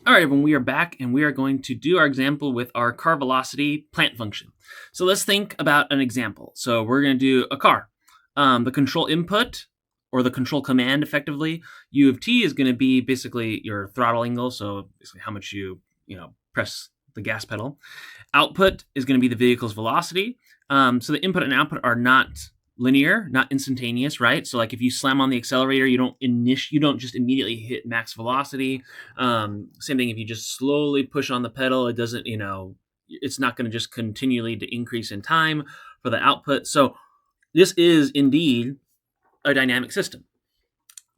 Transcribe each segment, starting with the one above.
All right, everyone, we are back and we are going to do our example with our car velocity plant function. So let's think about an example. So we're going to do a car. The control input, or the control command effectively, U of t is going to be basically your throttle angle, so basically how much you press the gas pedal. Output is going to be the vehicle's velocity. So the input and output are not linear, not instantaneous, right? So like if you slam on the accelerator, you don't just immediately hit max velocity. Same thing if you just slowly push on the pedal, it doesn't, it's not going to just continually to increase in time for the output. So this is indeed a dynamic system.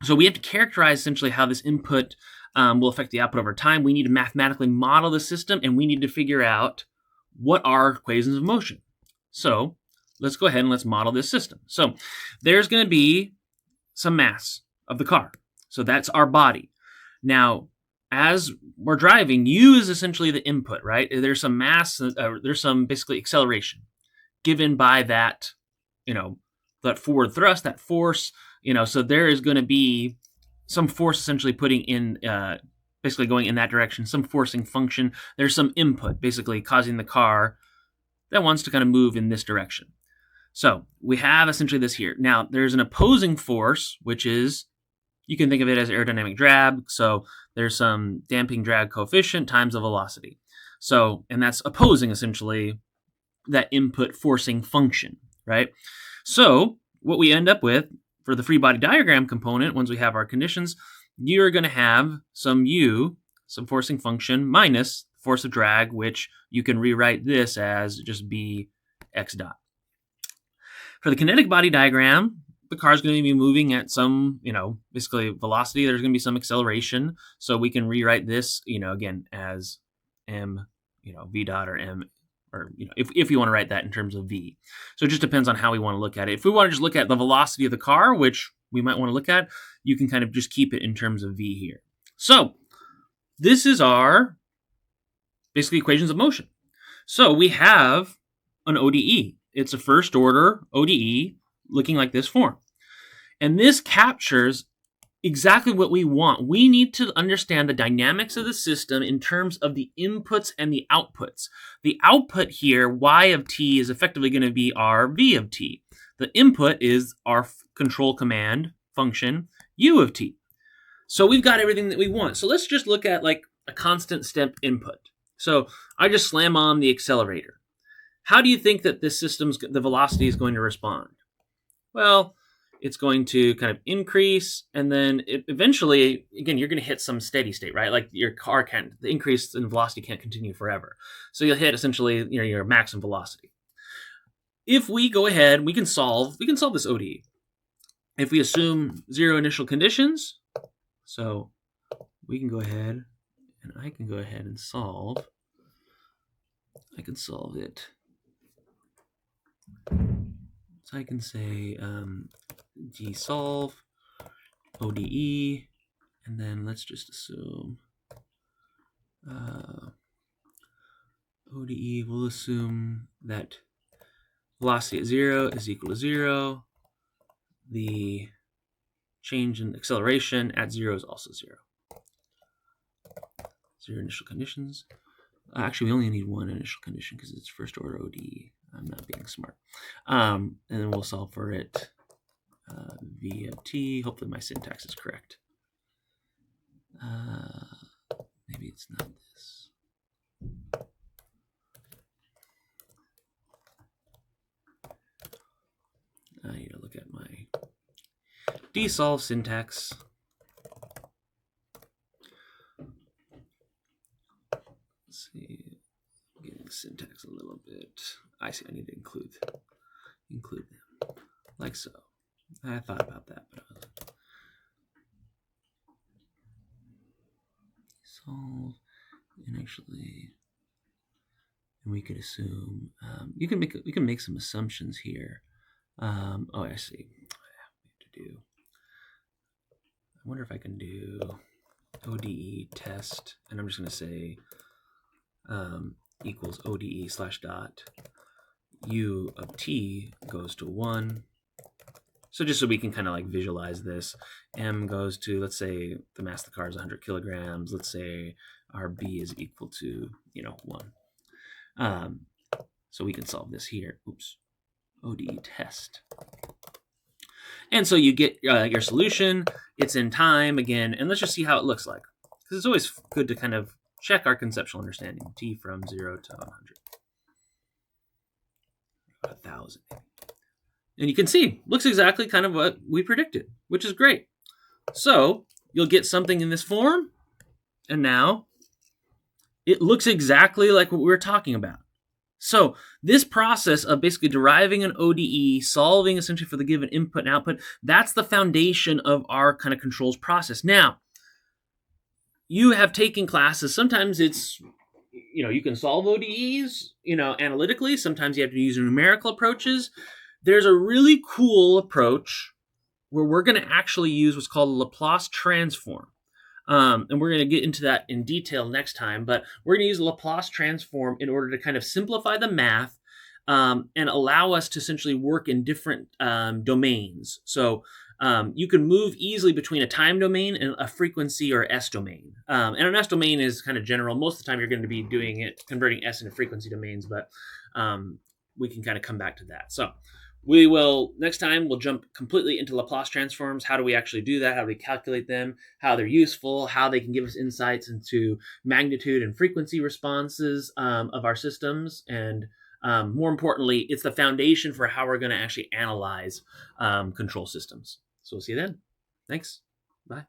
So we have to characterize essentially how this input will affect the output over time. We need to mathematically model the system, and we need to figure out what are equations of motion. So let's go ahead and let's model this system. So there's going to be some mass of the car. So that's our body. Now, as we're driving, U is essentially the input, right? There's some mass, there's some basically acceleration given by that, that forward thrust, that force, so there is going to be some force essentially putting in, basically going in that direction, some forcing function. There's some input basically causing the car that wants to kind of move in this direction. So we have essentially this here. Now, there's an opposing force, which is, you can think of it as aerodynamic drag. So there's some damping drag coefficient times the velocity. So, and that's opposing essentially that input forcing function, right? So what we end up with for the free body diagram component, once we have our conditions, you're going to have some U, some forcing function, minus force of drag, which you can rewrite this as just B x dot. For the kinetic body diagram, the car is going to be moving at some, basically velocity. There's going to be some acceleration. So we can rewrite this, again, as M, V dot or M, or, if you want to write that in terms of V. So it just depends on how we want to look at it. If we want to just look at the velocity of the car, which we might want to look at, you can kind of just keep it in terms of V here. So this is our basically equations of motion. So we have an ODE. It's a first order ODE looking like this form. And this captures exactly what we want. We need to understand the dynamics of the system in terms of the inputs and the outputs. The output here, Y of t, is effectively going to be our V of t. The input is our control command function, U of t. So we've got everything that we want. So let's just look at like a constant step input. So I just slam on the accelerator. How do you think that this the velocity is going to respond? Well, it's going to kind of increase, and then eventually, again, you're going to hit some steady state, right? Like your car the increase in velocity can't continue forever. So you'll hit essentially your maximum velocity. If we go ahead, we can solve this ODE. If we assume zero initial conditions, so we can go ahead, and I can go ahead and solve. I can solve it. So I can say gsolve ODE, and then let's just assume ODE, we'll assume that velocity at 0 is equal to 0. The change in acceleration at 0 is also 0. Zero initial conditions. Actually, we only need one initial condition because it's first order ODE. I'm not being smart. And then we'll solve for it. V of t. Hopefully my syntax is correct. Maybe it's not this. I need to look at my dsolve syntax. Let's see. I'm getting the syntax a little bit. I see. I need to include them like so. I thought about that, but I was solve, and actually, and we could assume we can make some assumptions here. Oh, I see. I wonder if I can do ODE test, and I'm just going to say equals ODE slash dot U of t goes to 1. So just so we can kind of like visualize this, M goes to, let's say the mass of the car is 100 kilograms. Let's say our b is equal to, 1. So we can solve this here. Oops. ODE test. And so you get your solution. It's in time again. And let's just see how it looks like. Because it's always good to kind of check our conceptual understanding. T from 0 to 100. 1,000. And you can see, looks exactly kind of what we predicted, which is great. So you'll get something in this form. And now it looks exactly like what we were talking about. So this process of basically deriving an ODE, solving essentially for the given input and output, that's the foundation of our kind of controls process. Now, you have taken classes. Sometimes it's, you can solve ODEs, analytically. Sometimes you have to use numerical approaches. There's a really cool approach where we're going to actually use what's called a Laplace transform. And we're going to get into that in detail next time, but we're going to use a Laplace transform in order to kind of simplify the math and allow us to essentially work in different domains. So you can move easily between a time domain and a frequency or S domain. And an S domain is kind of general. Most of the time you're going to be doing it, converting S into frequency domains, but we can kind of come back to that. So we will, next time, we'll jump completely into Laplace transforms. How do we actually do that? How do we calculate them? How they're useful? How they can give us insights into magnitude and frequency responses of our systems. And more importantly, it's the foundation for how we're going to actually analyze control systems. So we'll see you then. Thanks. Bye.